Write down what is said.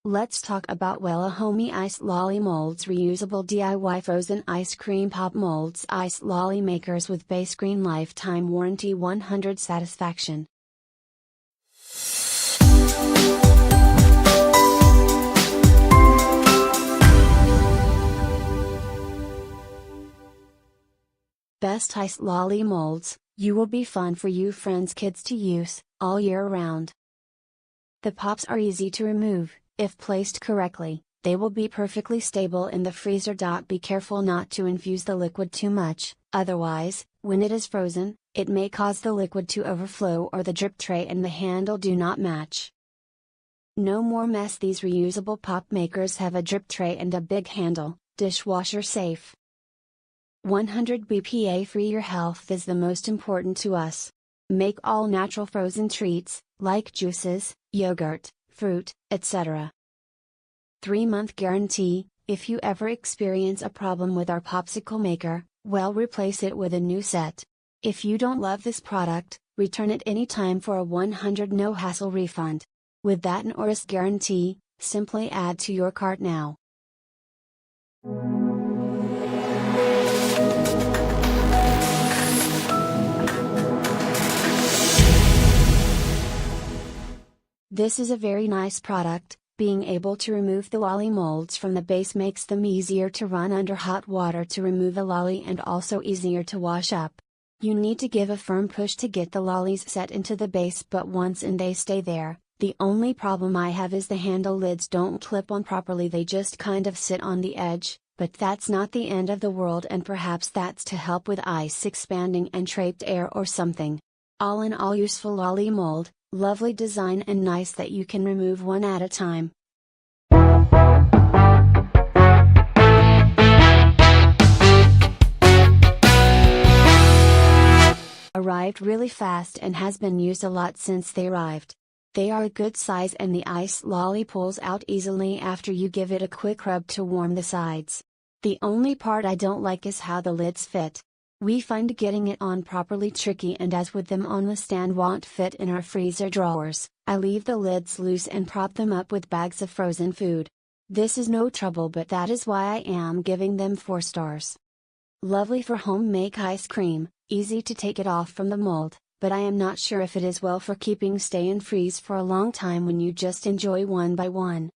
Let's talk about Wellehomi Ice Lolly Moulds Reusable DIY Frozen Ice Cream Pop Molds. Ice Lolly makers with base green lifetime warranty, 100 satisfaction. Best Ice Lolly Molds, you will be fun for you friends kids to use, all year round. The pops are easy to remove. If placed correctly, they will be perfectly stable in the freezer. Be careful not to infuse the liquid too much, otherwise, when it is frozen, it may cause the liquid to overflow or the drip tray and the handle do not match. No more mess. These reusable pop makers have a drip tray and a big handle, dishwasher safe. 100 BPA free. Your health is the most important to us. Make all natural frozen treats, like juices, yogurt, fruit, etc. 3-month guarantee. If you ever experience a problem with our popsicle maker, we'll replace it with a new set. If you don't love this product, return it anytime for a 100 no hassle refund. With that NORIS guarantee, simply add to your cart now. This is a very nice product. Being able to remove the lolly molds from the base makes them easier to run under hot water to remove the lolly and also easier to wash up. You need to give a firm push to get the lollies set into the base, but once in they stay there. The only problem I have is the handle lids don't clip on properly, they just kind of sit on the edge, but that's not the end of the world, and perhaps that's to help with ice expanding and trapped air or something. All in all, useful lolly mold. Lovely design and nice that you can remove one at a time. Arrived really fast and has been used a lot since they arrived. They are a good size and the ice lolly pulls out easily after you give it a quick rub to warm the sides. The only part I don't like is how the lids fit. We find getting it on properly tricky, and as with them on the stand won't fit in our freezer drawers, I leave the lids loose and prop them up with bags of frozen food. This is no trouble, but that is why I am giving them 4 stars. Lovely for home make ice cream, easy to take it off from the mold, but I am not sure if it is well for keeping stay and freeze for a long time when you just enjoy one by one.